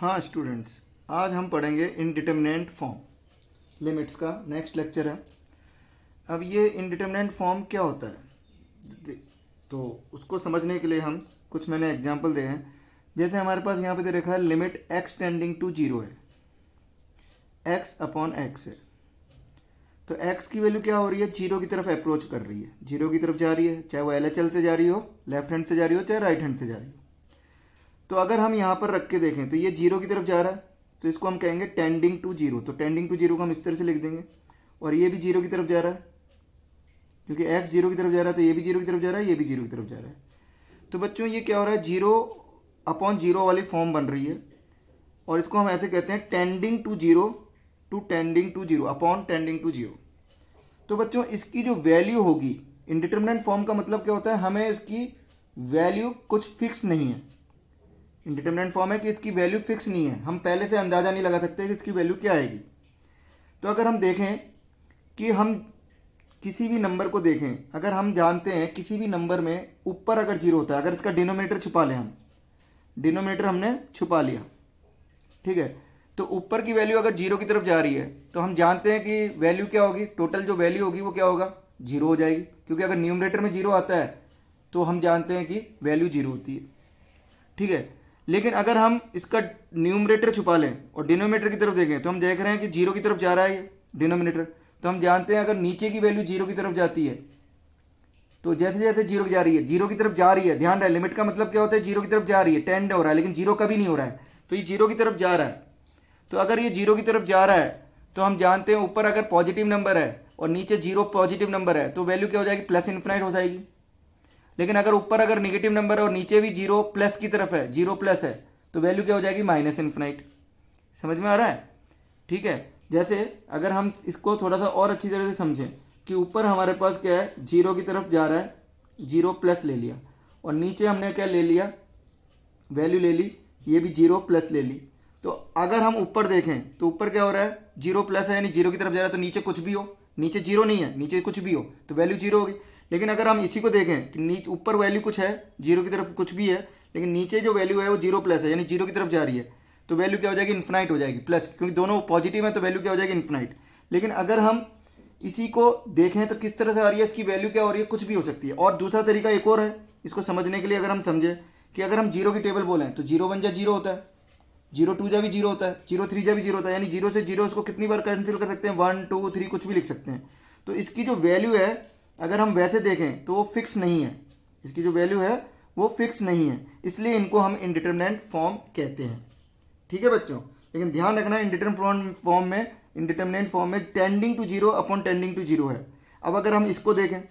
हाँ स्टूडेंट्स, आज हम पढ़ेंगे इनडिटरमिनेंट फॉर्म, लिमिट्स का नेक्स्ट लेक्चर है। अब ये इनडिटरमिनेंट फॉर्म क्या होता है, तो उसको समझने के लिए हम कुछ मैंने एग्जांपल दिए हैं। जैसे हमारे पास यहाँ पे दे रखा है लिमिट x टेंडिंग टू 0 है, x अपॉन x है। तो x की वैल्यू क्या हो रही है, 0 की तरफ अप्रोच कर रही है, 0 की तरफ जा रही है, चाहे वो LHL से जा रही हो, लेफ्ट हैंड से जा रही हो, चाहे राइट हैंड से जा रही हो। तो अगर हम यहाँ पर रख के देखें तो ये 0 की तरफ जा रहा है, तो इसको हम कहेंगे टेंडिंग टू 0। तो टेंडिंग टू 0 को हम इस तरह से लिख देंगे। और ये भी 0 की तरफ जा रहा है, क्योंकि x 0 की तरफ जा रहा है, तो ये भी 0 की तरफ जा रहा है, ये भी 0 की तरफ जा रहा है। तो बच्चों ये क्या हो रहा है, 0 अपॉन 0 वाली फॉर्म बन रही है, और इसको हम ऐसे कहते हैं tending to 0 to tending to 0 upon tending to 0। तो बच्चों इसकी जो वैल्यू होगी, इनडिटरमिनेंट फॉर्म का मतलब क्या होता है, हमें इसकी वैल्यू कुछ फिक्स नहीं है। इंडिटरमिनेंट फॉर्म है कि इसकी वैल्यू फिक्स नहीं है, हम पहले से अंदाजा नहीं लगा सकते कि इसकी वैल्यू क्या आएगी। तो अगर हम देखें कि हम किसी भी नंबर को देखें, अगर हम जानते हैं किसी भी नंबर में ऊपर अगर 0 होता है, अगर इसका डिनोमिनेटर छुपा लें, हम डिनोमिनेटर हमने छुपा लिया, ठीक है, तो ऊपर की वैल्यू अगर 0 की तरफ जा रही है तो हम जानते हैं कि वैल्यू क्या होगी, टोटल जो वैल्यू होगी वो क्या होगा, 0 हो जाएगी। क्योंकि अगर न्यूमरेटर में 0 आता है तो हम जानते हैं कि वैल्यू 0 होती है, ठीक है। लेकिन अगर हम इसका न्यूमरेटर छुपा लें और डिनोमिनेटर की तरफ देखें तो हम देख रहे हैं कि 0 की तरफ जा रहा है ये डिनोमिनेटर, तो हम जानते हैं अगर नीचे की वैल्यू 0 की तरफ जाती है, तो जैसे जैसे 0 जा रही है, 0 की तरफ जा रही है, ध्यान रहे लिमिट का मतलब क्या होता है, 0 की तरफ जा रही है, टेंड हो रहा है, लेकिन 0 कभी नहीं हो रहा है, तो ये 0 की तरफ जा रहा है। तो अगर ये 0 की तरफ जा रहा है तो हम जानते हैं ऊपर अगर पॉजिटिव नंबर है और नीचे 0 पॉजिटिव नंबर है तो वैल्यू क्या हो जाएगी, प्लस इन्फिनाइट हो जाएगी। लेकिन अगर ऊपर अगर निगेटिव नंबर है और नीचे भी 0 प्लस की तरफ है, 0 प्लस है, तो वैल्यू क्या हो जाएगी, माइनस इन्फिनाइट। समझ में आ रहा है, ठीक है। जैसे अगर हम इसको थोड़ा सा और अच्छी तरह से समझें कि ऊपर हमारे पास क्या है, 0 की तरफ जा रहा है, 0 प्लस ले लिया, और नीचे हमने क्या ले लिया, वैल्यू ले ली, ये भी 0 प्लस ले ली। तो अगर हम ऊपर देखें तो ऊपर क्या हो रहा है, 0 प्लस है, यानी 0 की तरफ जा रहा है, तो नीचे कुछ भी हो, नीचे 0 नहीं है, नीचे कुछ भी हो तो वैल्यू 0 होगी। लेकिन अगर हम इसी को देखें कि नीचे ऊपर वैल्यू कुछ है, 0 की तरफ कुछ भी है, लेकिन नीचे जो वैल्यू है वो 0 प्लस है, यानी 0 की तरफ जा रही है, तो वैल्यू क्या हो जाएगी, इन्फिनाइट हो जाएगी, प्लस, क्योंकि दोनों पॉजिटिव है तो वैल्यू क्या हो जाएगी, इन्फिनाइट। लेकिन अगर हम इसी को देखें तो किस तरह से आ रही है, इसकी वैल्यू क्या हो रही है, कुछ भी हो सकती है। और दूसरा तरीका एक और है इसको समझने के लिए, अगर हम समझे कि अगर हम 0 की टेबल बोलें तो 0 1 जा 0 होता है, 0 2 जा भी 0 होता है, 0 3 जा भी 0 होता है, यानी 0 से 0 उसको कितनी बार कैंसिल कर सकते हैं, 1 2 3 कुछ भी लिख सकते हैं। तो इसकी जो वैल्यू है अगर हम वैसे देखें तो वो फिक्स नहीं है, इसकी जो वैल्यू है वो फिक्स नहीं है, इसलिए इनको हम इनडिटरमिनेंट फॉर्म कहते हैं, ठीक है बच्चों। लेकिन ध्यान रखना इनडिटरमिनेंट फॉर्म में tending to 0 upon tending to 0 है। अब अगर हम इसको देखें,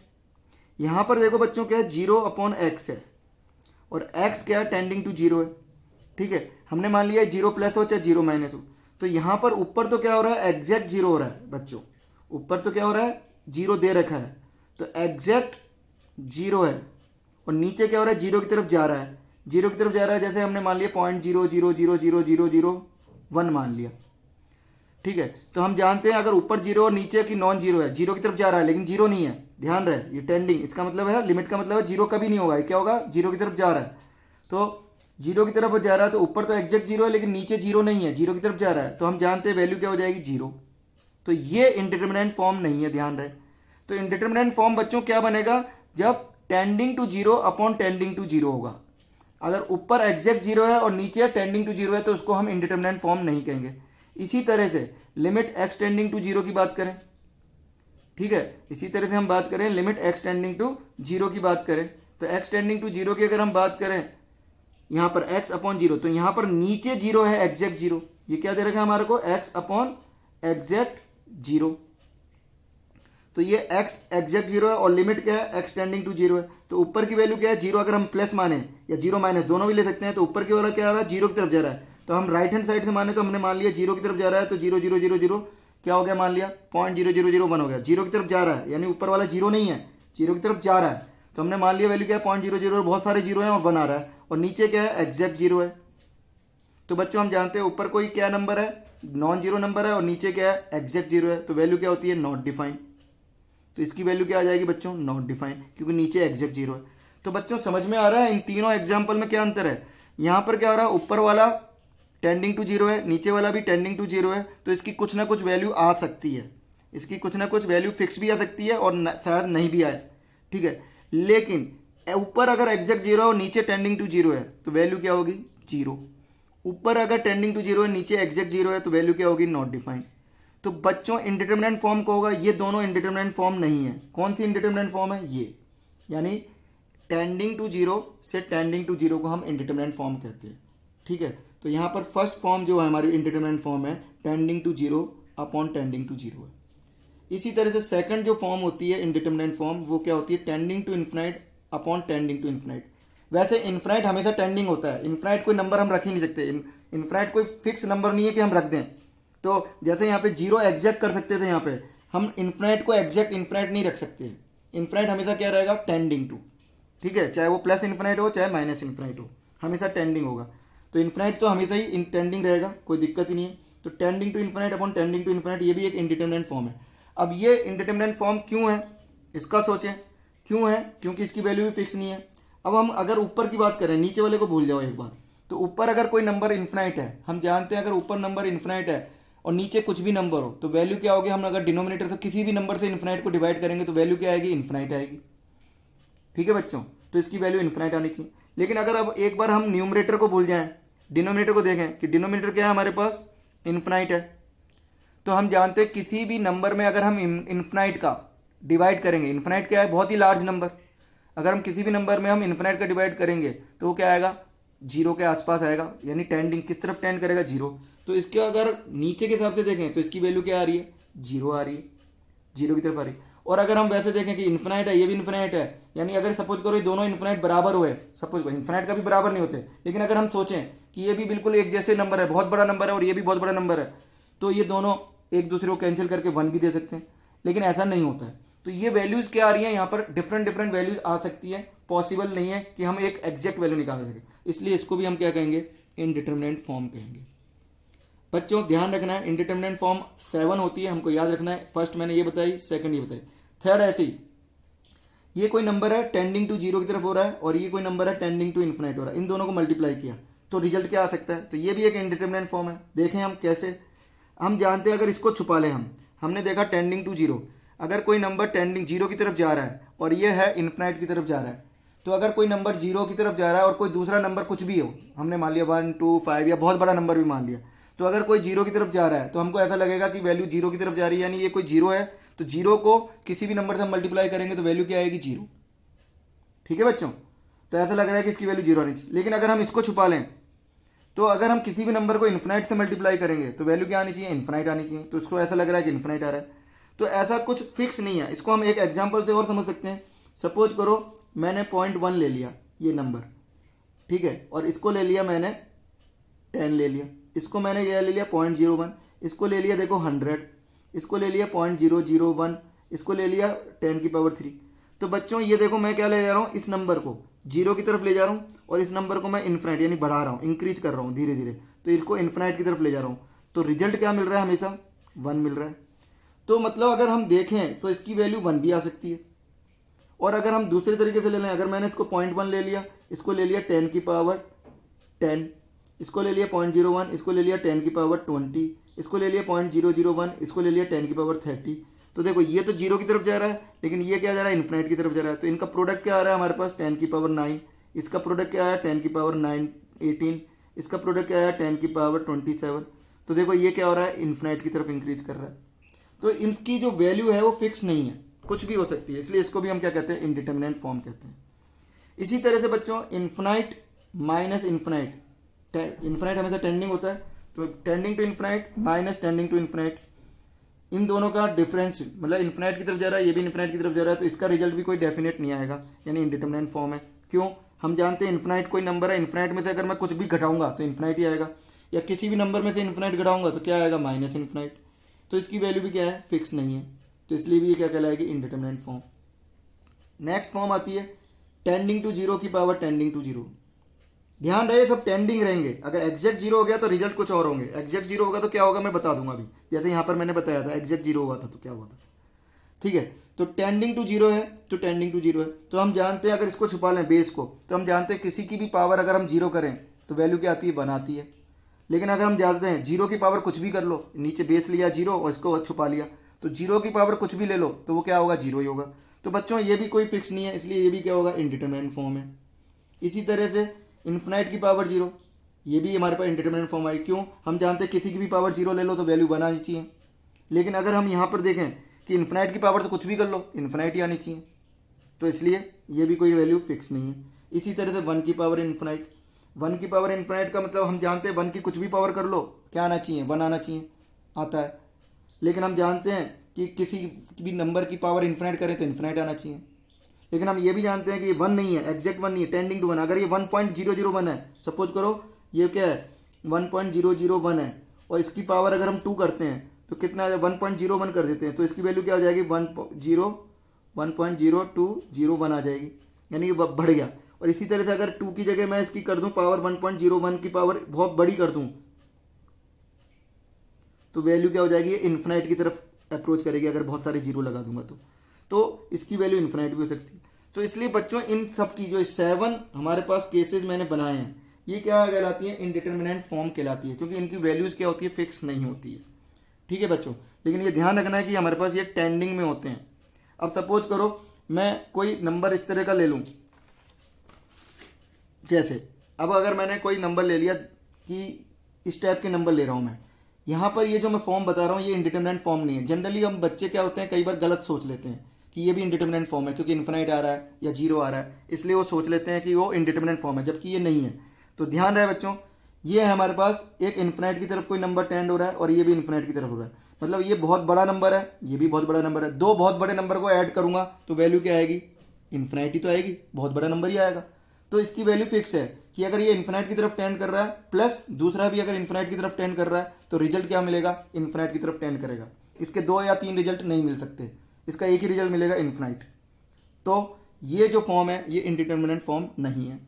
यहां पर देखो बच्चों क्या है, 0 अपॉन x है, और x क्या है, टेंडिंग टू 0 है, ठीक है। हमने मान लिया 0 प्लस हो चाहे 0 माइनस हो, तो यहां पर ऊपर तो क्या हो रहा है, एग्जैक्ट 0 हो रहा है बच्चों, ऊपर तो क्या हो रहा है, 0 दे रखा है, तो एग्जैक्ट 0 है, और नीचे क्या हो रहा है, 0 की तरफ जा रहा है, 0 की तरफ जा रहा है, जैसे हमने मान लिया 0.0000001 मान लिया, ठीक है। तो हम जानते हैं अगर ऊपर 0 और नीचे की नॉन 0 है, 0 की तरफ जा रहा है लेकिन 0 नहीं है, ध्यान रहे ये टेंडिंग, इसका मतलब है, लिमिट का मतलब है 0 कभी नहीं होगा, ये क्या होगा, 0 की तरफ जा रहा है। तो 0 की तरफ जा रहा है तो ऊपर तो एग्जैक्ट 0 है लेकिन नीचे 0 नहीं है, 0 की तरफ जा रहा है, तो हम जानते हैं वैल्यू क्या हो जाएगी, 0। तो ये इनडिटरमिनेंट फॉर्म नहीं है, ध्यान रहे। तो इनडिटरमिनेंट फॉर्म बच्चों क्या बनेगा, जब tending to 0 upon tending to 0 होगा। अगर ऊपर एग्जैक्ट 0 है और नीचे टेंडिंग टू 0 है तो उसको हम इनडिटरमिनेंट फॉर्म नहीं कहेंगे। इसी तरह से लिमिट x टेंडिंग टू 0 की बात करें, ठीक है, इसी तरह से हम बात करें लिमिट x टेंडिंग टू 0 की बात करें, तो x टेंडिंग टू 0 की अगर हम बात करें यहां पर x अपॉन 0, तो यहां पर नीचे 0 है, एग्जैक्ट 0, ये क्या दे रखा है हमारे को, x अपॉन एग्जैक्ट 0, तो ये x एग्जैक्ट 0 है, और लिमिट क्या है, x टेंडिंग टू 0 है। तो ऊपर की वैल्यू क्या है, 0 अगर हम प्लस माने या 0 माइनस दोनों भी ले सकते हैं, तो ऊपर की वाला क्या आ रहा है, 0 की तरफ जा रहा है, तो हम राइट हैंड साइड से माने तो हमने मान लिया 0 की तरफ जा रहा है, तो 0 0 0 0 क्या हो गया, मान लिया 0.0001 हो गया, 0 की तरफ जा रहा है, यानी ऊपर वाला 0 नहीं है, 0 की तरफ जा रहा है, तो हमने मान लिया वैल्यू क्या है, 0.00, बहुत सारे 0 हैं और 1 आ रहा है, और नीचे क्या है, एग्जैक्ट 0 है। तो बच्चों हम जानते हैं ऊपर कोई क्या नंबर है, नॉन 0 नंबर है, और नीचे क्या है, एग्जैक्ट 0 है, तो वैल्यू क्या होती है, नॉट डिफाइंड। तो इसकी वैल्यू क्या आ जाएगी बच्चों, नॉट डिफाइंड, क्योंकि नीचे एग्जैक्ट 0 है। तो बच्चों समझ में आ रहा है इन तीनों एग्जाम्पल में क्या अंतर है। यहां पर क्या हो रहा है, ऊपर वाला टेंडिंग टू जीरो है, नीचे वाला भी टेंडिंग टू जीरो है, तो इसकी कुछ ना कुछ वैल्यू आ सकती है, इसकी कुछ ना कुछ वैल्यू फिक्स भी आ सकती है और शायद नहीं भी आए, ठीक है। लेकिन ऊपर अगर एग्जैक्ट जीरो और नीचे टेंडिंग टू जीरो है तो वैल्यू क्या होगी, जीरो। ऊपर अगर टेंडिंग टू जीरो है, नीचे एग्जैक्ट जीरो है, तो वैल्यू क्या होगी, नॉट डिफाइंड। तो बच्चों इनडिटरमिनेंट फॉर्म को होगा, ये दोनों इनडिटरमिनेंट फॉर्म नहीं है। कौन सी इनडिटरमिनेंट फॉर्म है, ये, यानी टेंडिंग टू जीरो से टेंडिंग टू जीरो को हम इनडिटरमिनेंट फॉर्म कहते हैं, ठीक है। तो यहाँ पर फर्स्ट फॉर्म जो है हमारी इनडिटरमिनेंट फॉर्म है tending to zero upon tending to zero है। इसी तरह से सेकंड जो फॉर्म होती है इनडिटरमिनेंट फॉर्म, वो क्या होती है, tending to infinite upon tending to infinite. वैसे इन्फिनाइट हमेशा टेंडिंग होता है, इन्फिनाइट कोई नंबर हम रख ही नहीं सकते, इन्फिनाइट कोई फिक्स नंबर नहीं है कि हम रख दें। तो जैसे यहाँ पे जीरो एग्जैक्ट कर सकते थे, यहाँ पे हम इन्फिनाइट को एग्जैक्ट इन्फिनाइट नहीं रख सकते। इन्फिनाइट हमेशा क्या रहेगा, टेंडिंग टू, ठीक है, चाहे वो प्लस इन्फिनाइट हो चाहे माइनस इन्फिनाइट हो, हमेशा टेंडिंग होगा। तो इन्फिनाइट तो हमेशा ही टेंडिंग रहेगा, कोई दिक्कत ही नहीं है। तो tending to infinite upon tending to infinite, ये भी एक इंडिटरमिनेंट फॉर्म है। अब ये इंडिटरमिनेंट फॉर्म क्यों है, इसका सोचें क्यों है, क्योंकि इसकी वैल्यू भी फिक्स नहीं है। अब हम अगर ऊपर की बात करें, नीचे वाले को भूल जाओ एक बार। तो ऊपर अगर कोई नंबर इन्फिनाइट है, हम जानते हैं अगर ऊपर नंबर इन्फिनाइट है और नीचे कुछ भी नंबर हो तो वैल्यू क्या होगी, हम अगर डिनोमिनेटर से किसी भी नंबर से इन्फिनाइट को डिवाइड करेंगे तो वैल्यू क्या आएगी, इन्फिनाइट आएगी, ठीक है बच्चों। तो इसकी वैल्यू इन्फिनाइट आनी चाहिए। लेकिन अगर अब एक बार हम न्यूमरेटर को भूल जाएं, डिनोमिनेटर को देखें कि डिनोमिनेटर क्या है हमारे पास, इन्फिनाइट है, तो हम जानते हैं किसी भी नंबर में अगर हम इन्फिनाइट का डिवाइड करेंगे, इन्फिनाइट क्या है, बहुत ही लार्ज नंबर, अगर हम किसी भी नंबर में हम इन्फिनाइट का डिवाइड करेंगे तो वो क्या आएगा, जीरो के आसपास आएगा, यानी टेंडिंग किस तरफ टेंड करेगा, जीरो। तो इसके अगर नीचे के हिसाब से देखें तो इसकी वैल्यू क्या आ रही है, जीरो आ रही है, जीरो की तरफ आ रही है। और अगर हम वैसे देखें कि इन्फिनाइट है, ये भी इन्फिनाइट है, यानी अगर सपोज करो ये दोनों इन्फिनाइट बराबर हुए, सपोज करो इन्फिनाइट का भी बराबर नहीं होते, लेकिन अगर हम सोचें कि ये भी बिल्कुल एक जैसे नंबर है, बहुत बड़ा नंबर है और ये भी बहुत बड़ा नंबर है, तो ये दोनों एक दूसरे को कैंसिल करके वन भी दे सकते हैं, लेकिन ऐसा नहीं होता है। तो ये वैल्यूज क्या आ रही है यहाँ पर, डिफरेंट डिफरेंट वैल्यूज आ सकती है, पॉसिबल नहीं है कि हम एक एग्जैक्ट वैल्यू निकाल सकें, इसलिए इसको भी हम क्या कहेंगे, इनडिटरमिनेंट फॉर्म कहेंगे। बच्चों ध्यान रखना है, इनडिटरमिनेंट फॉर्म 7 होती है, हमको याद रखना है। फर्स्ट मैंने ये बताई, सेकंड ये बताई, थर्ड ऐसी, ये कोई नंबर है टेंडिंग टू जीरो की तरफ हो रहा है और ये कोई नंबर है टेंडिंग टू इन्फिनाइट हो रहा है, इन दोनों को मल्टीप्लाई किया तो रिजल्ट क्या आ सकता है, तो ये भी एक इनडिटरमिनेंट फॉर्म है। देखें हम कैसे, हम जानते हैं अगर इसको छुपा लें, हमने देखा टेंडिंग टू जीरो, अगर कोई नंबर टेंडिंग जीरो की तरफ जा रहा है और ये है इन्फिनाइट की तरफ जा रहा है, तो अगर कोई नंबर जीरो की तरफ जा रहा है और कोई दूसरा नंबर कुछ भी हो, हमने मान लिया 1 2 5 या बहुत बड़ा नंबर भी मान लिया, तो अगर कोई जीरो की तरफ जा रहा है तो हमको ऐसा लगेगा कि वैल्यू जीरो की तरफ जा रही है, यानी ये कोई जीरो है, तो जीरो को किसी भी नंबर से हम मल्टीप्लाई करेंगे तो वैल्यू क्या आएगी, जीरो, ठीक है बच्चों। तो ऐसा लग रहा है कि इसकी वैल्यू जीरो आनी चाहिए। लेकिन अगर हम इसको छुपा लें, तो अगर हम किसी भी नंबर को इन्फिनाइट से मल्टीप्लाई करेंगे तो वैल्यू क्या आनी चाहिए, इन्फिनाइट आनी चाहिए, तो इसको ऐसा लग रहा है कि इन्फिनाइट आ रहा है। तो ऐसा कुछ फिक्स नहीं है, इसको हम एक एग्जाम्पल से और समझ सकते हैं। सपोज करो मैंने 0.1 ले लिया ये नंबर, ठीक है, और इसको ले लिया मैंने 10 ले लिया, इसको मैंने ये ले लिया 0.01, इसको ले लिया देखो 100, इसको ले लिया 0.001, इसको ले लिया 10⁻3। तो बच्चों ये देखो मैं क्या ले जा रहा हूँ, इस नंबर को जीरो की तरफ ले जा रहा हूँ और इस नंबर को मैं इन्फिनाइट यानी बढ़ा रहा हूँ, इंक्रीज कर रहा हूँ धीरे धीरे, तो इसको इन्फिनाइट की तरफ ले जा रहा हूँ, तो रिजल्ट क्या मिल रहा है, हमेशा 1 मिल रहा है। तो मतलब अगर हम देखें तो इसकी वैल्यू 1 भी आ सकती है। और अगर हम दूसरे तरीके से ले लें, अगर मैंने इसको 0.1 ले लिया, इसको ले लिया 10⁻10, इसको ले लिया 0.01, इसको ले लिया 10⁻20, इसको ले लिया 0.001, इसको ले लिया 10⁻30, तो देखो ये तो जीरो की तरफ जा रहा है, लेकिन ये क्या जा रहा है, इन्फिनाइट की तरफ जा रहा है। तो इनका प्रोडक्ट क्या आ रहा है हमारे पास, 10⁻9, इसका प्रोडक्ट क्या है 10⁻18, इसका प्रोडक्ट क्या है 10⁻27। तो देखो ये क्या हो रहा है, इन्फिनाइट की तरफ इंक्रीज कर रहा है। तो इनकी जो वैल्यू है वो फिक्स नहीं है, कुछ भी हो सकती है, इसलिए इसको भी हम क्या कहते हैं, इनडिटरमिनेंट फॉर्म कहते हैं। इसी तरह से बच्चों इन्फिनाइट माइनस इन्फिनाइट, इन्फिनाइट हमेशा टेंडिंग होता है, तो tending to infinite minus tending to infinite, इन दोनों का डिफरेंस मतलब इन्फिनाइट की तरफ जा रहा है, ये भी इन्फिनाइट की तरफ जा रहा है, तो इसका रिजल्ट भी कोई डेफिनेट नहीं आएगा, यानी इनडिटरमिनेंट फॉर्म है। क्यों, हम जानते हैं इन्फिनाइट कोई नंबर है, इन्फिनाइट में से अगर मैं कुछ भी घटाऊंगा तो इन्फिनाइट ही आएगा, या किसी भी नंबर में से इन्फिनाइट घटाऊंगा तो क्या आएगा, माइनस इन्फिनाइट। तो इसकी वैल्यू भी क्या है, फिक्स नहीं है, तो इसलिए भी ये क्या कहलाएगी, इनडिटरमिनेंट फॉर्म। नेक्स्ट फॉर्म आती है टेंडिंग टू जीरो की पावर टेंडिंग टू जीरो। ध्यान रहे सब टेंडिंग रहेंगे, अगर एग्जैक्ट जीरो हो गया तो रिजल्ट कुछ और होंगे, एग्जैक्ट जीरो होगा तो क्या होगा मैं बता दूंगा अभी, जैसे यहाँ पर मैंने बताया था एग्जैक्ट जीरो हुआ था तो क्या हुआ था, ठीक है। तो टेंडिंग टू जीरो है तो टेंडिंग टू जीरो है, तो हम जानते हैं अगर इसको छुपा लें बेस को, तो हम जानते हैं किसी की भी पावर अगर हम जीरो करें तो वैल्यू क्या आती है, 1 आती है। लेकिन अगर हम जानते हैं जीरो की पावर कुछ भी कर लो, नीचे बेस लिया जीरो और इसको छुपा लिया, तो जीरो की पावर कुछ भी ले लो तो वो क्या होगा, जीरो ही होगा। तो बच्चों ये भी कोई फिक्स नहीं है, इसलिए ये भी क्या होगा, इनडिटरमिनेंट फॉर्म है। इसी तरह से इन्फिनाइट की पावर जीरो, ये भी हमारे पास इंडिटरमिनेंट फॉर्म आई। क्यों, हम जानते हैं किसी की भी पावर जीरो ले लो तो वैल्यू 1 आनी चाहिए। लेकिन अगर हम यहाँ पर देखें कि इन्फिनाइट की पावर तो कुछ भी कर लो, इन्फिनाइट ही आनी चाहिए, तो इसलिए ये भी कोई वैल्यू फिक्स नहीं है। इसी तरह से 1 की पावर इन्फिनाइट, 1 की पावर इन्फिनाइट का मतलब हम जानते हैं 1 की कुछ भी पावर कर लो क्या आना चाहिए, 1 आना चाहिए, आता है। लेकिन हम जानते हैं कि किसी भी नंबर की पावर इन्फिनाइट करें तो इन्फिनाइट आना चाहिए। लेकिन हम ये भी जानते हैं कि ये 1 नहीं है, एग्जैक्ट 1 नहीं है, टेंडिंग टू 1। अगर ये 1.001 है, सपोज करो ये क्या है 1.001 है, और इसकी पावर अगर हम 2 करते हैं तो कितना आ जाए, 1.01 कर देते हैं, तो इसकी वैल्यू क्या हो जाएगी, 1.0201 आ जाएगी, यानी कि बढ़ गया। और इसी तरह से अगर 2 की जगह मैं इसकी कर दूं पावर 1.01 की पावर बहुत बड़ी कर दूं, तो वैल्यू क्या हो जाएगी, ये इन्फिनाइट की तरफ अप्रोच करेगी अगर बहुत सारे जीरो लगा दूंगा तो इसकी वैल्यू इन्फिनाइट भी हो सकती है। तो इसलिए बच्चों इन सब की जो 7 हमारे पास केसेस मैंने बनाए हैं, ये क्या कहलाती है, इनडिटरमिनेंट फॉर्म कहलाती है, क्योंकि इनकी वैल्यूज क्या होती है, फिक्स नहीं होती है। ठीक है बच्चों, लेकिन ये ध्यान रखना है कि हमारे पास ये टेंडिंग में होते हैं। अब सपोज करो मैं कोई नंबर इस तरह का ले लूं, जैसे अब अगर मैंने कोई नंबर ले लिया कि इस टाइप के नंबर ले रहा हूं मैं, यहाँ पर ये जो मैं फॉर्म बता रहा हूँ ये इंडिटरमिनेंट फॉर्म नहीं है। जनरली हम बच्चे क्या होते हैं, कई बार गलत सोच लेते हैं कि ये भी इंडिटरमिनेंट फॉर्म है, क्योंकि इन्फिनाइट आ रहा है या जीरो आ रहा है, इसलिए वो सोच लेते हैं कि वो इंडिटरमिनेंट फॉर्म है, जबकि ये नहीं है। तो ध्यान रहे बच्चों, ये है हमारे पास एक इन्फिनाइट की तरफ कोई नंबर टेंड हो रहा है और ये भी इन्फिनाइट की तरफ हो रहा है, मतलब ये बहुत बड़ा नंबर है, ये भी बहुत बड़ा नंबर है। दो बहुत बड़े नंबर को ऐड करूंगा तो वैल्यू क्या आएगी, इन्फिनाइट ही तो आएगी, बहुत बड़ा नंबर ही आएगा। तो इसकी वैल्यू फिक्स है कि अगर ये इन्फिनाइट की तरफ टेंड कर रहा है प्लस दूसरा भी अगर इन्फिनाइट की तरफ टेंड कर रहा है तो रिजल्ट क्या मिलेगा, इन्फिनाइट की तरफ टेंड करेगा। इसके 2 या 3 रिजल्ट नहीं मिल सकते, इसका एक ही रिजल्ट मिलेगा, इन्फिनाइट। तो ये जो फॉर्म है ये इंडिटरमिनेंट फॉर्म नहीं है।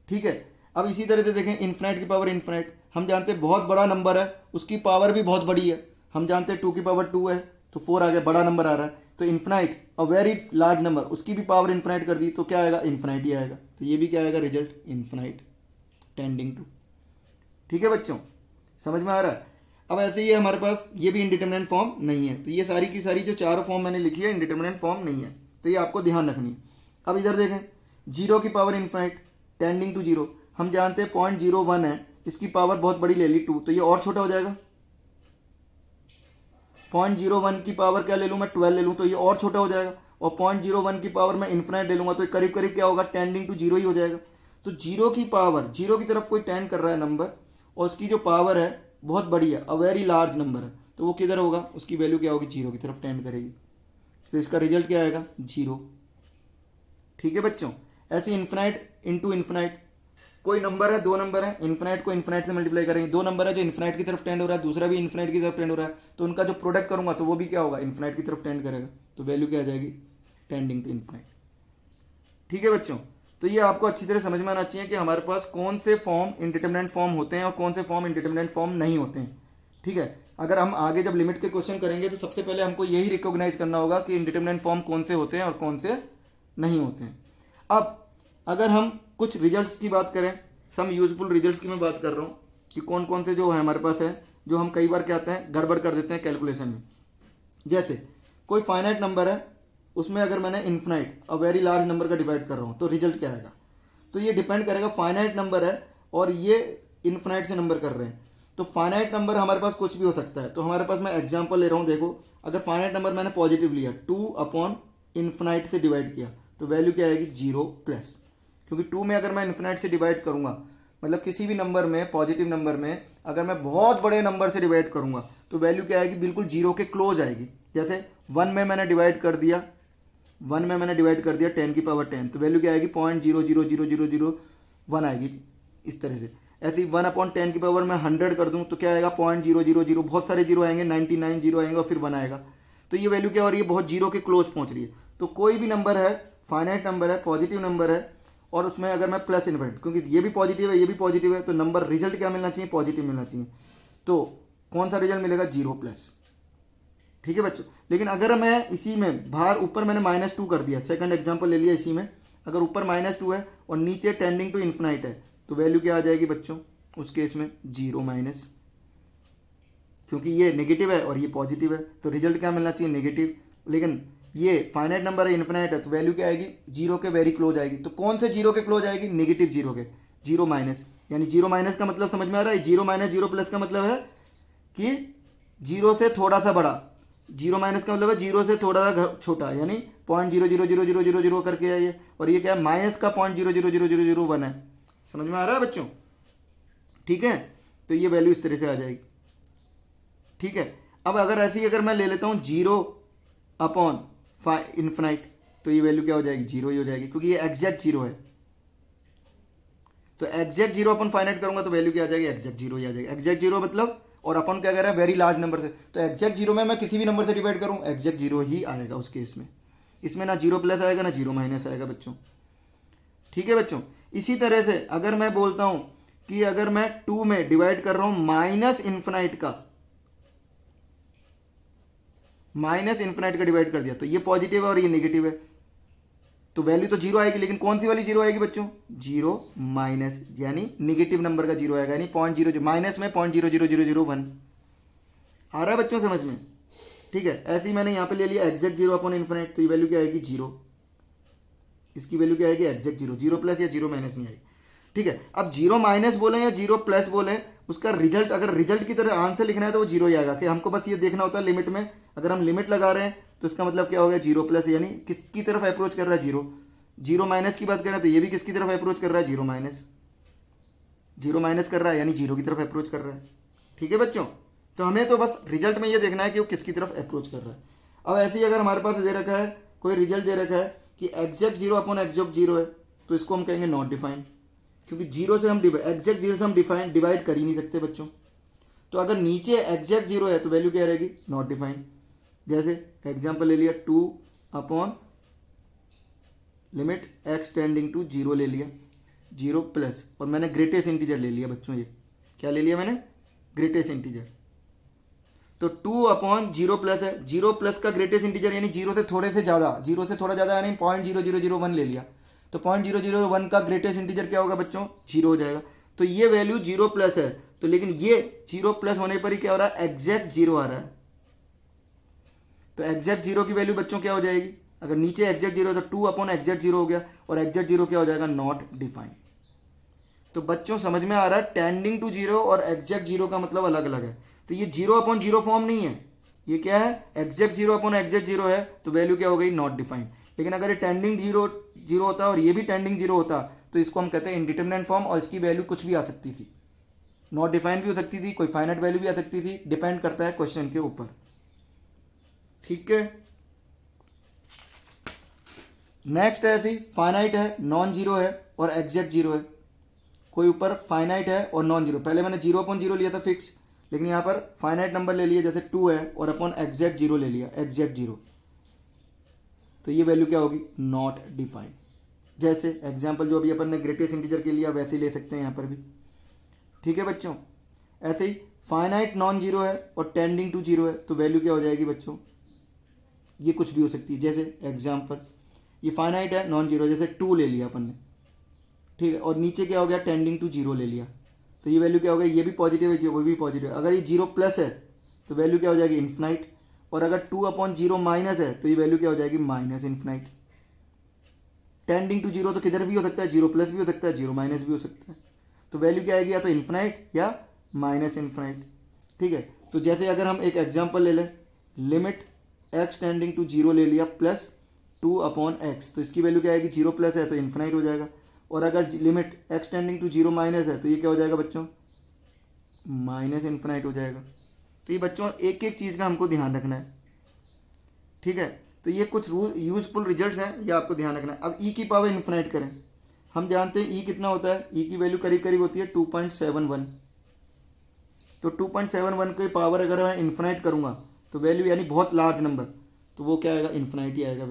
ठीक है, अब इसी तरह से देखें इन्फिनाइट की पावर इन्फिनाइट, हम जानते हैं बहुत बड़ा नंबर है, उसकी पावर भी बहुत बड़ी है, हम जानते हैं 2 की पावर 2 है तो 4 आ गया, बड़ा नंबर आ रहा है। तो infinite a very large number, उसकी भी पावर इन्फिनाइट कर दी तो क्या आएगा, इन्फिनाइट ही आएगा। तो ये भी क्या आएगा, रिजल्ट इन्फिनाइट टेंडिंग टू। ठीक है बच्चों, समझ में आ रहा है। अब ऐसे ही हमारे पास ये भी इंडिटरमिनेंट फॉर्म नहीं है। तो ये सारी की सारी जो 4 फॉर्म मैंने लिखी है इंडिटरमिनेंट फॉर्म नहीं है, तो ये आपको ध्यान रखनी है। अब इधर देखें, 0 की पावर इन्फिनाइट टेंडिंग टू 0, हम जानते हैं 0.01 है, इसकी पावर बहुत बड़ी ले ली 2, तो ये और छोटा हो जाएगा। 0.01 की पावर क्या ले लूँ मैं, 12 ले लूँ तो ये और छोटा हो जाएगा, और 0.01 की पावर मैं इन्फिनाइट ले लूँगा तो करीब करीब क्या होगा, टेंडिंग टू 0 ही हो जाएगा। तो 0 की पावर, 0 की तरफ कोई टेंड कर रहा है नंबर और उसकी जो पावर है बहुत बड़ी है, अ वेरी लार्ज नंबर है, तो वो किधर होगा, उसकी वैल्यू क्या होगी, 0 की तरफ टेंड करेगी, तो इसका रिजल्ट क्या आएगा, 0। ठीक है बच्चों, ऐसे इन्फिनाइट इंटू इन्फिनाइट, कोई नंबर है, 2 नंबर है, इन्फिनाइट को इन्फिनाइट से मल्टीप्लाई करेंगे, 2 नंबर है जो इन्फिनाइट की तरफ टेंड हो रहा है, दूसरा भी इन्फिनाइट की तरफ टेंड हो रहा है, तो उनका जो प्रोडक्ट करूंगा तो वो भी क्या होगा, इन्फिनाइट की तरफ टेंड करेगा, तो वैल्यू क्या आ जाएगी, टेंडिंग टू इन्फिनाइट। ठीक है बच्चों, तो ये आपको अच्छी तरह समझ में आना चाहिए कि हमारे पास कौन से फॉर्म इंडिटरमिनेंट फॉर्म होते हैं और कौन से फॉर्म इंडिटरमिनेंट फॉर्म नहीं होते हैं। ठीक है, अगर हम आगे जब लिमिट के क्वेश्चन करेंगे तो सबसे पहले हमको यही रिकॉग्नाइज करना होगा कि इंडिटरमिनेंट फॉर्म कौन से होते हैं और कौन से नहीं होते हैं। अब अगर हम कुछ रिजल्ट्स की बात करें, सम यूजफुल रिजल्ट्स की मैं बात कर रहा हूँ कि कौन कौन से जो है हमारे पास है, जो हम कई बार क्या आते हैं, गड़बड़ कर देते हैं कैलकुलेशन में। जैसे कोई फाइनाइट नंबर है, उसमें अगर मैंने infinite a very large number का डिवाइड कर रहा हूँ तो रिजल्ट क्या आएगा, तो ये डिपेंड करेगा, फाइनाइट नंबर है और ये इन्फिनाइट से नंबर कर रहे हैं, तो फाइनाइट नंबर हमारे पास कुछ भी हो सकता है। तो हमारे पास मैं एग्जांपल ले रहा हूँ, देखो अगर फाइनाइट नंबर मैंने पॉजिटिव लिया, 2 अपॉन इन्फिनाइट से डिवाइड किया तो वैल्यू क्या आएगी, 0 प्लस, क्योंकि 2 में अगर मैं इन्फिनाइट से डिवाइड करूंगा, मतलब किसी भी नंबर में, पॉजिटिव नंबर में अगर मैं बहुत बड़े नंबर से डिवाइड करूंगा तो वैल्यू क्या आएगी, बिल्कुल 0 के क्लोज आएगी। जैसे 1 में मैंने डिवाइड कर दिया, 10 की पावर 10, तो वैल्यू क्या आएगी, 0.000001 आएगी इस तरह से। ऐसे ही 1/10 की पावर मैं 100 कर दूं तो क्या आएगा, 0.000, बहुत सारे जीरो आएंगे, 99 जीरो आएंगे और फिर 1 आएगा, तो ये वैल्यू क्या हो रही है, बहुत 0 के क्लोज पहुंच रही है। तो कोई भी नंबर है, फाइनाइट नंबर है, पॉजिटिव नंबर है, और उसमें अगर मैं प्लस इन्फिनाइट, क्योंकि ये भी पॉजिटिव है ये भी पॉजिटिव है, तो नंबर रिजल्ट क्या मिलना चाहिए, पॉजिटिव मिलना चाहिए, तो कौन सा रिजल्ट मिलेगा, 0 प्लस। ठीक है बच्चों, लेकिन अगर मैं इसी में बाहर ऊपर मैंने -2 कर दिया, सेकंड एग्जांपल ले लिया इसी में, अगर ऊपर -2 है और नीचे टेंडिंग टू इन्फिनाइट है तो वैल्यू क्या आ जाएगी बच्चों, उस केस में 0 माइनस, क्योंकि ये नेगेटिव है और ये पॉजिटिव है तो रिजल्ट क्या मिलना चाहिए, नेगेटिव। लेकिन ये फाइनाइट नंबर है, इन्फिनाइट है, तो वैल्यू क्या आएगी, 0 के वेरी क्लोज आएगी। तो कौन से 0 के क्लोज आएगी, नेगेटिव 0 के। 0 माइनस यानी 0 माइनस का मतलब समझ में आ रहा है, 0 माइनस 0 प्लस का मतलब है कि 0 से थोड़ा सा बड़ा, 0 माइनस का मतलब है 0 से थोड़ा सा छोटा, यानी 0.0000000 करके है ये, और ये क्या है, माइनस का 0.0000001 है। समझ में आ रहा है बच्चों, ठीक है। तो ये वैल्यू इस तरह से आ जाएगी, ठीक है। अब अगर ऐसे ही अगर मैं ले लेता हूँ 0 अपॉन इन्फिनाइट, तो ये वैल्यू क्या हो जाएगी, 0 ही हो जाएगी, क्योंकि ये एग्जैक्ट 0 है। तो एग्जैक्ट 0 अपन फाइनाइट करूंगा तो वैल्यू क्या आ जाएगी, एग्जैक्ट 0 ही आ जाएगी। एग्जैक्ट 0 मतलब, और अपन क्या कह रहा है, वेरी लार्ज नंबर से, तो एग्जैक्ट 0 में मैं किसी भी नंबर से डिवाइड करूं एग्जैक्ट 0 ही आएगा उस केस में। इसमें ना 0 प्लस आएगा ना 0 माइनस आएगा बच्चों, ठीक है बच्चों। इसी तरह से अगर मैं बोलता हूं कि अगर मैं 2 में डिवाइड कर रहा हूं माइनस इन्फिनाइट का डिवाइड कर दिया, तो ये पॉजिटिव है और ये नेगेटिव है, तो वैल्यू तो 0 आएगी, लेकिन कौन सी वाली 0 आएगी बच्चों, 0 माइनस, यानी नेगेटिव नंबर का 0 आएगा, यानी 0.00 माइनस में 0.00001 आ रहा है बच्चों समझ में, ठीक है। ऐसे ही मैंने यहां पे ले लिया एग्जैक्ट 0 अपॉन इन्फिनाइट, तो ये वैल्यू क्या आएगी, 0। इसकी वैल्यू क्या आएगी, एग्जैक्ट 0, 0 प्लस या 0 माइनस नहीं आएगी, ठीक है। अब 0 माइनस बोले या 0 प्लस बोले, उसका रिजल्ट अगर रिजल्ट की तरह आंसर लिखना है तो वो 0 ही आएगा, कि हमको बस ये देखना होता है लिमिट में, अगर हम लिमिट लगा रहे हैं तो इसका मतलब क्या हो गया, 0 प्लस, यानी किसकी तरफ अप्रोच कर रहा है, 0। 0 माइनस की बात करें तो ये भी किसकी तरफ अप्रोच कर रहा है, 0 माइनस कर रहा है, यानी 0 की तरफ अप्रोच कर रहा है, ठीक है बच्चों। तो हमें तो बस रिजल्ट में ये देखना है कि वो किसकी तरफ अप्रोच कर रहा है। अब ऐसे ही अगर हमारे पास दे रखा है, कोई रिजल्ट दे रखा है कि एग्जैक्ट 0 अपॉन एग्जैक्ट 0 है, तो इसको हम कहेंगे नॉट डिफाइंड, क्योंकि 0 से हम एग्जैक्ट 0 से हम डिवाइड कर ही नहीं सकते बच्चों। तो अगर नीचे एग्जैक्ट 0 है तो वैल्यू क्या रहेगी, नॉट डिफाइंड। जैसे एग्जांपल ले लिया 2 upon limit x tending to 0 ले लिया, 0 प्लस, और मैंने ग्रेटेस्ट इंटीजर ले लिया बच्चों, ये क्या ले लिया मैंने, ग्रेटेस्ट इंटीजर। तो 2 अपॉन 0 प्लस है, 0 प्लस का ग्रेटेस्ट इंटीजर यानी 0 से थोड़े से ज़्यादा, 0 से थोड़ा ज़्यादा यानी 0.0001 ले लिया, तो 0.001 का ग्रेटेस्ट इंटीजर क्या होगा बच्चों, 0 हो जाएगा। तो ये वैल्यू 0 प्लस है, तो लेकिन ये 0 प्लस होने पर ही क्या हो रहा है, एग्जैक्ट 0 आ रहा है। तो एग्जैक्ट 0 की वैल्यू बच्चों क्या हो जाएगी, अगर नीचे एग्जैक्ट 0 है तो 2 अपॉन एग्जैक्ट 0 हो गया, और एग्जैक्ट 0 क्या हो जाएगा, नॉट डिफाइंड। तो बच्चों समझ में आ रहा है, टेंडिंग टू 0 और एग्जैक्ट 0 का मतलब अलग अलग है। तो ये 0 अपॉन 0 फॉर्म नहीं है, ये क्या है, एग्जैक्ट 0 अपॉन एग्जैक्ट 0 है, तो वैल्यू क्या हो गई, नॉट डिफाइंड। लेकिन अगर ये टेंडिंग 0 होता और ये भी टेंडिंग 0 होता तो इसको हम कहते हैं इनडिटरमिनेंट फॉर्म, और इसकी वैल्यू कुछ भी आ सकती थी, नॉट डिफाइंड भी हो सकती थी, कोई फाइनाइट वैल्यू भी आ सकती थी, डिपेंड करता है क्वेश्चन के ऊपर, ठीक है। नेक्स्ट है ऐसी फाइनाइट है, नॉन जीरो है और एग्जैक्ट 0 है। कोई ऊपर फाइनाइट है और नॉन जीरो, पहले मैंने 0 अपॉन 0 लिया था फिक्स, लेकिन यहाँ पर फाइनाइट नंबर ले लिया, जैसे 2 है और अपॉन एग्जैक्ट 0 ले लिया, एग्जैक्ट 0, तो ये वैल्यू क्या होगी, नॉट डिफाइंड। जैसे एग्जाम्पल जो अभी अपन ने ग्रेटेस्ट इंटीजर के लिया वैसे ही ले सकते हैं यहाँ पर भी, ठीक है बच्चों। ऐसे ही फाइनाइट नॉन जीरो है और टेंडिंग टू 0 है, तो वैल्यू क्या हो जाएगी बच्चों, ये कुछ भी हो सकती है। जैसे एग्जाम्पल ये फाइनाइट है नॉन जीरो, जैसे 2 ले लिया अपन ने, ठीक है, और नीचे क्या हो गया, टेंडिंग टू 0 ले लिया, तो ये वैल्यू क्या हो गई, ये भी पॉजिटिव है, वो भी पॉजिटिव है। अगर ये 0 प्लस है तो वैल्यू क्या हो जाएगी, इन्फिनाइट, और अगर 2 अपॉन 0 माइनस है तो ये वैल्यू क्या हो जाएगी, माइनस इन्फिनाइट। टेंडिंग टू 0 तो किधर भी हो सकता है, 0 प्लस भी हो सकता है, 0 माइनस भी हो सकता है, तो वैल्यू क्या आएगी, या तो इन्फिनाइट या माइनस इन्फिनाइट, ठीक है। तो जैसे अगर हम एक एग्जाम्पल ले लें, लिमिट x टेंडिंग टू 0 ले लिया प्लस 2 अपॉन एक्स, तो इसकी वैल्यू क्या आएगी, 0 प्लस है तो इन्फिनाइट हो जाएगा, और अगर limit x tending to 0 minus है तो ये क्या हो जाएगा बच्चों, माइनस इन्फिनाइट हो जाएगा। तो ये बच्चों एक एक चीज़ का हमको ध्यान रखना है, ठीक है। तो ये कुछ यूजफुल रिजल्ट्स हैं, ये आपको ध्यान रखना है। अब e की पावर इन्फिनाइट करें, हम जानते हैं e कितना होता है, e की वैल्यू करीब करीब होती है 2.71, तो 2.71 की पावर अगर मैं इन्फिनाइट करूँगा तो वैल्यू यानी बहुत लार्ज नंबर, तो वो क्या आएगा, इन्फिनाइट ही आएगा।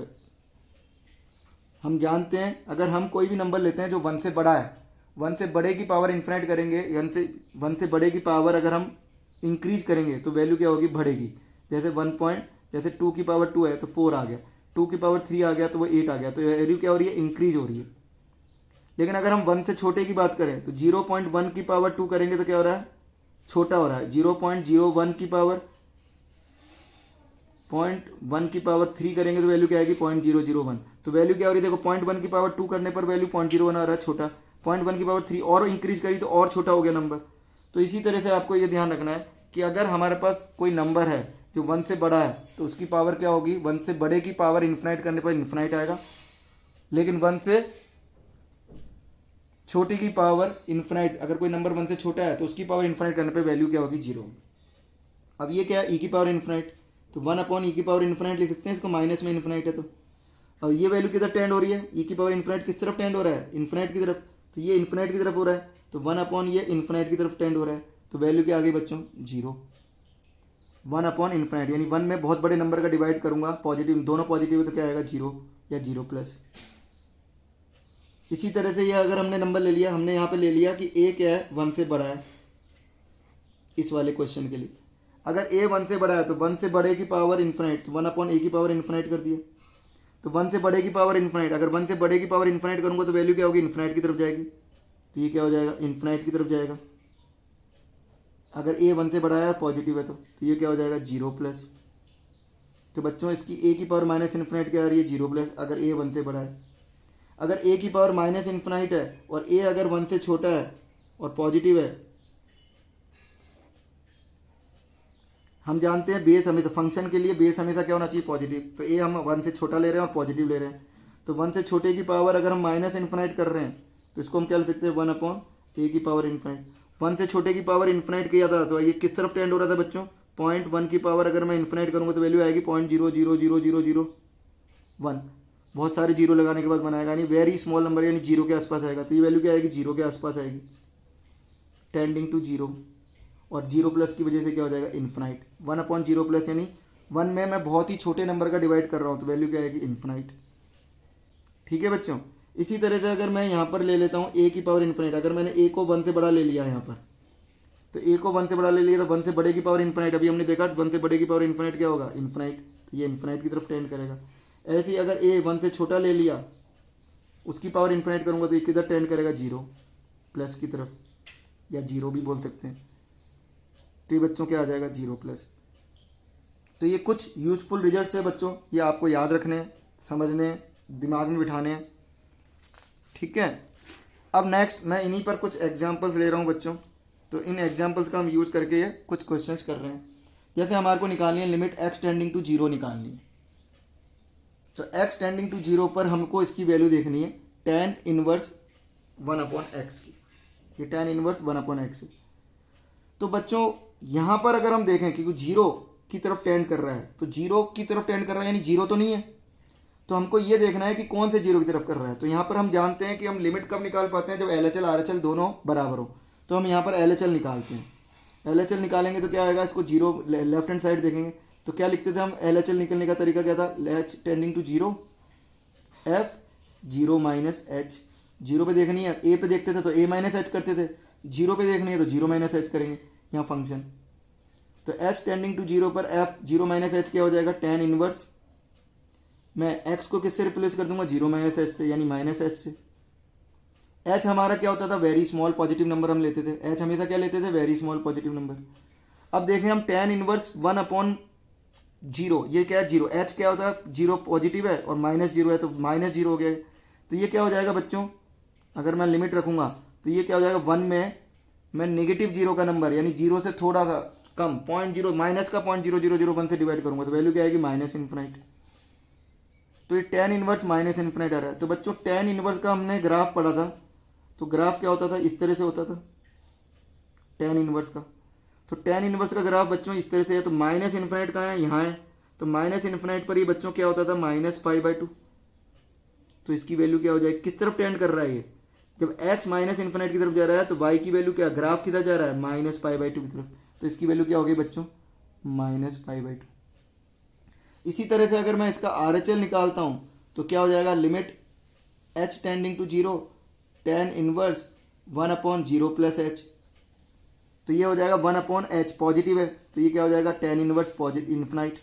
हम जानते हैं अगर हम कोई भी नंबर लेते हैं जो 1 से बड़ा है, 1 से बड़े की पावर इन्फिनाइट करेंगे, 1 से बड़े की पावर अगर हम इंक्रीज करेंगे तो वैल्यू क्या होगी, बढ़ेगी। जैसे 2 की पावर 2 है तो 4 आ गया, 2 की पावर 3 आ गया तो वो 8 आ गया, तो वैल्यू क्या हो रही है, इंक्रीज हो रही है। लेकिन अगर हम 1 से छोटे की बात करें तो 0.1 की पावर 2 करेंगे तो क्या हो रहा है, छोटा हो रहा है। 0.01 की पावर 0.1 की पावर 3 करेंगे तो वैल्यू क्या आएगी 0.001। तो वैल्यू क्या हो रही है, देखो 0.1 की पावर 2 करने पर वैल्यू 0.01 आ रहा है, छोटा। 0.1 की पावर 3 और इंक्रीज करी तो और छोटा हो गया नंबर। तो इसी तरह से आपको ये ध्यान रखना है कि अगर हमारे पास कोई नंबर है जो 1 से बड़ा है तो उसकी पावर क्या होगी, 1 से बड़े की पावर इन्फिनाइट करने पर इन्फिनाइट आएगा, लेकिन 1 से छोटी की पावर इन्फिनाइट, अगर कोई नंबर 1 से छोटा है तो उसकी पावर इन्फिनाइट करने पर वैल्यू क्या होगी, 0। अब ये क्या है, ई की पावर इन्फिनाइट, तो 1/e की पावर इन्फिनाइट लिख सकते हैं इसको, माइनस में इन्फिनाइट है तो। और ये वैल्यू किधर टेंड हो रही है, ई की पावर इन्फिनाइट किस तरफ टेंड हो रहा है, इन्फिनाइट की तरफ, तो ये इन्फिनाइट की तरफ हो रहा है, तो 1/ ये इन्फिनाइट की तरफ टेंड हो रहा है, तो वैल्यू क्या आ गई बच्चों, 0। 1/इन्फिनाइट यानी 1 में बहुत बड़े नंबर का डिवाइड करूंगा, पॉजिटिव, दोनों पॉजिटिव है तो क्या आएगा 0 या 0+। इसी तरह से ये अगर हमने नंबर ले लिया, हमने यहाँ पे ले लिया कि a क्या है, 1 से बड़ा है, इस वाले क्वेश्चन के लिए अगर a 1 से बड़ा है तो 1 से बड़े की पावर इन्फिनाइट, तो 1/a की पावर इन्फिनाइट कर दिया, तो 1 से बड़े की पावर इन्फिनाइट, अगर 1 से बड़े की पावर इन्फिनाइट करूंगा तो वैल्यू क्या होगी, इन्फिनाइट की तरफ जाएगी, तो ये क्या हो जाएगा, इन्फिनाइट की तरफ जाएगा। अगर a 1 से बड़ा है पॉजिटिव है तो ये क्या हो जाएगा, 0+। तो बच्चों इसकी a की पावर माइनस इन्फिनाइट क्या आ रही है, 0+, अगर a 1 से बड़ा है। अगर a की पावर माइनस इन्फिनाइट है और a अगर 1 से छोटा है और पॉजिटिव है, हम जानते हैं बेस हमेशा, फंक्शन के लिए बेस हमेशा क्या होना चाहिए, पॉजिटिव। तो a हम 1 से छोटा ले रहे हैं और पॉजिटिव ले रहे हैं, तो 1 से छोटे की पावर अगर हम माइनस इन्फिनाइट कर रहे हैं तो इसको हम क्या लिख सकते हैं, 1/a की पावर इन्फिनाइट। 1 से छोटे की पावर इन्फिनाइट किया था तो ये किस तरफ टेंड हो रहा था बच्चों, 0.1 की पावर अगर मैं इन्फिनाइट करूंगा तो वैल्यू आएगी 0.0000001। बहुत सारे जीरो लगाने के बाद बनाएगा, यानी वेरी स्मॉल नंबर, यानी 0 के आसपास आएगा, तो ये वैल्यू क्या आएगी, 0 के आसपास आएगी, टेंडिंग टू 0। और 0+ की वजह से क्या हो जाएगा, इन्फिनाइट। 1/0+ यानी 1 में मैं बहुत ही छोटे नंबर का डिवाइड कर रहा हूँ तो वैल्यू क्या आएगी, इन्फिनाइट। ठीक है बच्चों, इसी तरह से अगर मैं यहाँ पर ले लेता हूँ a की पावर इन्फिनाइट, अगर मैंने a को 1 से बड़ा ले लिया यहाँ पर, तो a को 1 से बड़ा ले लिया तो 1 से बड़े की पावर इन्फिनाइट, अभी हमने देखा 1 से बड़े की पावर इन्फिनाइट क्या होगा, इन्फिनाइट, तो ये इन्फिनाइट की तरफ टेंड करेगा। ऐसे ही अगर a 1 से छोटा ले लिया, उसकी पावर इन्फिनाइट करूंगा तो ये किधर टेंड करेगा, 0+ की तरफ, या 0 भी बोल सकते हैं, तो ये बच्चों क्या आ जाएगा, 0+। तो ये कुछ यूजफुल रिजल्ट्स है बच्चों, ये आपको याद रखने, समझने, दिमाग में बिठाने हैं। ठीक है, अब नेक्स्ट मैं इन्हीं पर कुछ एग्जांपल्स ले रहा हूँ बच्चों, तो इन एग्जांपल्स का हम यूज करके ये कुछ क्वेश्चंस कर रहे हैं। जैसे हमारे को निकालनी है लिमिट x टेंडिंग टू 0 निकालनी है, तो x टेंडिंग टू 0 पर हमको इसकी वैल्यू देखनी है tan इनवर्स 1/x की, ये tan इनवर्स 1/x है। तो बच्चों यहाँ पर अगर हम देखें कि 0 की तरफ टेंड कर रहा है, तो 0 की तरफ टेंड कर रहा है यानी 0 तो नहीं है, तो हमको ये देखना है कि कौन से 0 की तरफ कर रहा है। तो यहाँ पर हम जानते हैं कि हम लिमिट कब निकाल पाते हैं, जब LHL RHL दोनों बराबर हो। तो हम यहाँ पर LHL निकालते हैं, LHL निकालेंगे तो क्या आएगा, इसको 0 लेफ्ट हैंड साइड देखेंगे तो क्या लिखते थे हम, LHL निकलने का तरीका क्या था, h tending to 0 f 0-h, 0 पे देखनी है, a पे देखते थे तो a-h करते थे, 0 पे देखनी है तो 0-h करेंगे यहाँ फंक्शन। तो h टेंडिंग टू 0 पर f 0-h क्या हो जाएगा, tan इनवर्स, मैं x को किससे रिप्लेस कर दूंगा, 0-h से, यानी -h से। h हमारा क्या होता था, वेरी स्मॉल पॉजिटिव नंबर हम लेते थे, h हमेशा क्या लेते थे, वेरी स्मॉल पॉजिटिव नंबर। अब देखें हम tan इनवर्स 1/0, ये क्या है 0, h क्या होता है, 0 पॉजिटिव है और -0 है तो -0 हो गया, तो ये क्या हो जाएगा बच्चों, अगर मैं लिमिट रखूंगा तो ये क्या हो जाएगा, 1 में मैं नेगेटिव 0 का नंबर यानी 0 से थोड़ा सा कम 0.0 माइनस का 0.0001 से डिवाइड करूंगा तो वैल्यू क्या आएगी, माइनस इन्फिनाइट। तो ये tan इनवर्स माइनस इन्फिनाइट आ रहा है। तो बच्चों tan इनवर्स का हमने ग्राफ पढ़ा था, तो ग्राफ क्या होता था, इस तरह से होता था tan इनवर्स का। तो tan इनवर्स का ग्राफ बच्चों इस तरह से है, तो माइनस इन्फिनाइट कहाँ है, यहाँ है, तो माइनस इन्फिनाइट पर ये बच्चों क्या होता था, -π/2। तो इसकी वैल्यू क्या हो जाएगी, किस तरफ टेंड कर रहा है ये, जब x माइनस इन्फिनाइट की तरफ जा रहा है तो y की वैल्यू क्या, ग्राफ किधर जा रहा है, -π/2 की तरफ, तो इसकी वैल्यू क्या होगी बच्चों, -π/2। इसी तरह से अगर मैं इसका RHL निकालता हूं तो क्या हो जाएगा, limit h tending to 0 tan inverse 1/0+h, तो ये हो जाएगा 1/h, पॉजिटिव है तो ये क्या हो जाएगा, tan inverse positive infinite,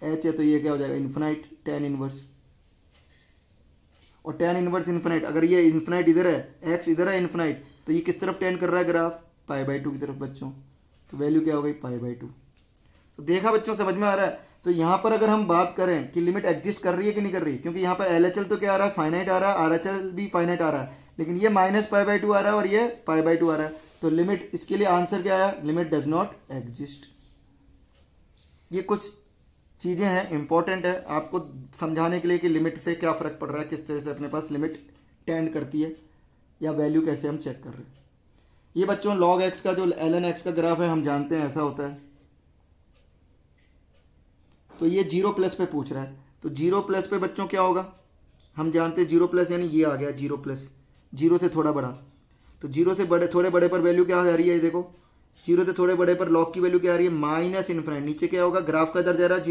h है तो ये क्या हो जाएगा, इन्फिनाइट tan इनवर्स। और tan इनवर्स इन्फिनाइट, अगर ये इन्फिनाइट इधर है, x इधर है इन्फिनाइट, तो ये किस तरफ टेंड कर रहा है ग्राफ, π/2 की तरफ बच्चों। तो वैल्यू क्या हो गई, π/2। तो देखा बच्चों, समझ में आ रहा है। तो यहाँ पर अगर हम बात करें कि लिमिट एग्जिस्ट कर रही है कि नहीं कर रही, क्योंकि यहाँ पर LHL तो क्या आ रहा है, फाइनाइट आ रहा है, RHL भी फाइनाइट आ रहा है, लेकिन ये -π/2 आ रहा है और ये π/2 आ रहा है। तो लिमिट, इसके लिए आंसर क्या आया, लिमिट डज नॉट एग्जिस्ट। ये कुछ चीज़ें हैं, इंपॉर्टेंट है आपको समझाने के लिए कि लिमिट से क्या फ़र्क पड़ रहा है, किस तरह से अपने पास लिमिट टेंड करती है, या वैल्यू कैसे हम चेक कर रहे हैं। ये बच्चों log x का जो ln x का ग्राफ है, हम जानते हैं ऐसा होता है। तो ये 0+ पे पूछ रहा है, तो 0+ पे बच्चों क्या होगा, हम जानते हैं 0+ यानी ये आ गया 0+, 0 से थोड़ा बड़ा। तो 0 से बड़े, थोड़े बड़े पर वैल्यू क्या आ रही है, ये देखो 0 से थोड़े बड़े पर log की वैल्यू क्या आ रही है, -∞। नीचे क्या होगा, ग्राफ का इधर जा रहा है,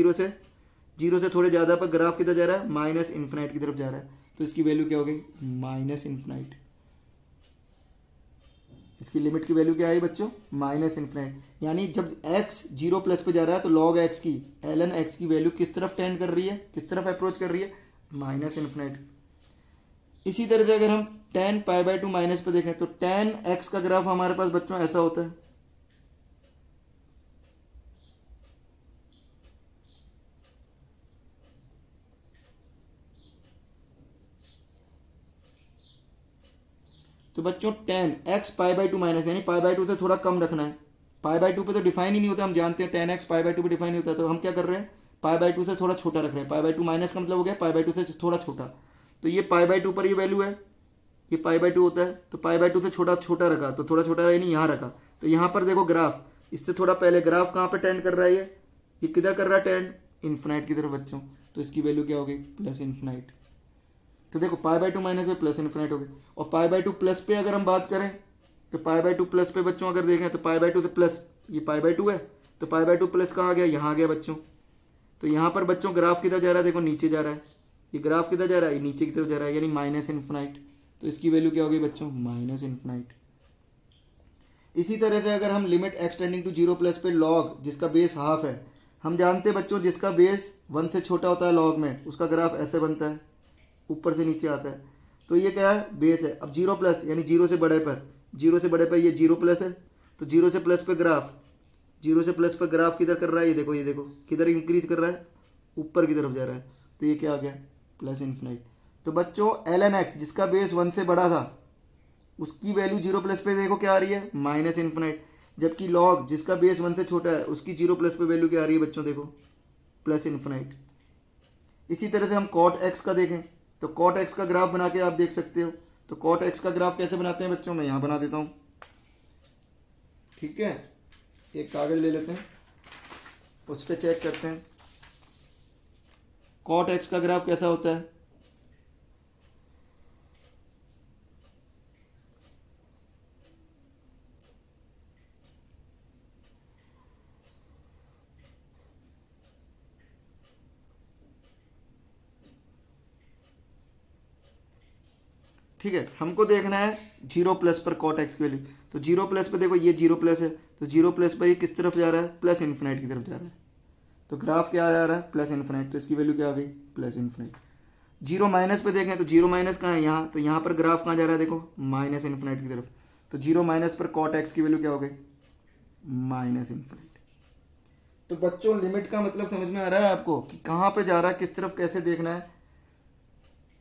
0 से थोड़े ज़्यादा पर ग्राफ किधर जा रहा है, -∞ की तरफ जा रहा है। तो इसकी वैल्यू क्या हो गई, -∞। इसकी लिमिट की वैल्यू क्या आई बच्चों, -∞। यानी जब x 0+ पे जा रहा है तो log x की, ln x की वैल्यू किस तरफ टेंड कर रही है, किस तरफ अप्रोच कर रही है, -∞। इसी तरह से अगर हम tan π/2 माइनस पे देखें तो tan x का ग्राफ हमारे पास बच्चों ऐसा होता है। तो बच्चों tan x π/2 माइनस, यानी π/2 से थोड़ा कम रखना है। π/2 पे तो डिफाइन ही नहीं होता, हम जानते हैं tan x π/2 पे डिफाइन नहीं होता, तो हम क्या कर रहे हैं, π/2 से थोड़ा छोटा रख रहे हैं। π/2 माइनस का मतलब हो गया π/2 से थोड़ा छोटा। तो ये π/2 पर ये वैल्यू है, ये π/2 होता है, तो π/2 से छोटा छोटा रखा, तो थोड़ा छोटा यानी यहाँ रखा। तो यहाँ पर देखो ग्राफ, इससे थोड़ा पहले ग्राफ कहाँ पे टेंड कर रहा है, ये किधर कर रहा है टेंड, इन्फिनाइट की तरफ बच्चों। तो इसकी वैल्यू क्या होगी, +∞। तो देखो π/2 माइनस में +∞ हो गई। और π/2 प्लस पे अगर हम बात करें तो π/2 प्लस पे बच्चों अगर देखें तो π/2 से प्लस, ये π/2 है, तो π/2 प्लस कहाँ आ गया, यहाँ आ गया बच्चों। तो यहाँ पर बच्चों ग्राफ किधर जा रहा है, देखो नीचे जा रहा है, ये ग्राफ किधर जा रहा है, ये नीचे की तरफ जा रहा है, यानी -∞। तो इसकी वैल्यू क्या होगी बच्चों, -∞। इसी तरह से अगर हम लिमिट x टेंडिंग टू 0+ पे log, जिसका बेस हाफ है, हम जानते हैं बच्चों जिसका बेस 1 से छोटा होता है log में, उसका ग्राफ ऐसे बनता है, ऊपर से नीचे आता है। तो ये क्या है, बेस है। अब 0+ यानी 0 से बड़े पर, 0 से बड़े पर ये 0+ है, तो 0 से प्लस पे ग्राफ, 0 से प्लस पर ग्राफ किधर कर रहा है, ये देखो किधर इंक्रीज कर रहा है, ऊपर की तरफ जा रहा है। तो ये क्या आ गया, +∞। तो बच्चों ln x जिसका बेस 1 से बड़ा था, उसकी वैल्यू 0+ पे देखो क्या आ रही है, -∞। जबकि log जिसका बेस 1 से छोटा है, उसकी 0+ पे वैल्यू क्या आ रही है बच्चों, देखो +∞। इसी तरह से हम cot x का देखें तो cot x का ग्राफ बना के आप देख सकते हो। तो cot x का ग्राफ कैसे बनाते हैं बच्चों, मैं यहाँ बना देता हूँ, ठीक है। एक कागज ले लेते हैं, उस पर चेक करते हैं cot x का ग्राफ कैसा होता है। ठीक है, हमको देखना है 0+ पर cot x की वैल्यू। तो 0+ पे देखो ये 0+ है, तो 0+ पर ये किस तरफ जा रहा है, +∞ की तरफ जा रहा है। तो ग्राफ क्या जा रहा है, +∞। तो इसकी वैल्यू क्या आ गई, +∞। 0- पे देखें तो 0- कहाँ है, यहाँ। तो यहाँ पर ग्राफ कहाँ जा रहा है, देखो -∞ की तरफ। तो 0- पर cot x की वैल्यू क्या हो गई, -∞। तो बच्चों लिमिट का मतलब समझ में आ रहा है आपको कि कहाँ पे जा रहा है, किस तरफ कैसे देखना है।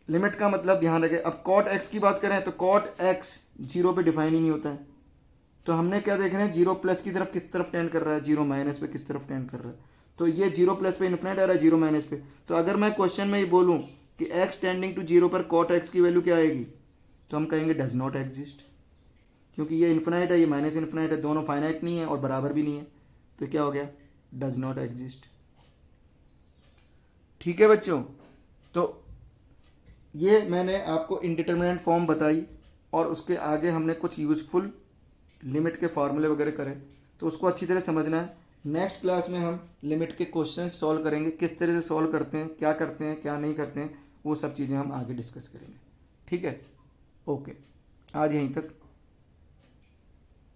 लिमिट का मतलब ध्यान रखें। अब cot x की बात करें तो cot x 0 पे डिफाइन ही नहीं होता है, तो हमने क्या देखना है, 0+ की तरफ किस तरफ टेंड कर रहा है, 0- पे किस तरफ टेंड कर रहा है। तो ये 0+ पे इन्फिनाइट आ रहा है, 0- पे। तो अगर मैं क्वेश्चन में ये बोलूँ कि x टेंडिंग टू 0 पर cot x की वैल्यू क्या आएगी, तो हम कहेंगे डज नॉट एग्जिस्ट, क्योंकि ये इन्फिनाइट है, ये -∞ है, दोनों फाइनाइट नहीं है और बराबर भी नहीं है। तो क्या हो गया, डज नॉट एग्जिस्ट। ठीक है बच्चों, तो ये मैंने आपको इनडिटरमिनेंट फॉर्म बताई और उसके आगे हमने कुछ यूजफुल लिमिट के फार्मूले वगैरह करे, तो उसको अच्छी तरह समझना है। नेक्स्ट क्लास में हम लिमिट के क्वेश्चन सॉल्व करेंगे, किस तरह से सॉल्व करते हैं, क्या नहीं करते हैं, वो सब चीज़ें हम आगे डिस्कस करेंगे। ठीक है, ओके, आज यहीं तक।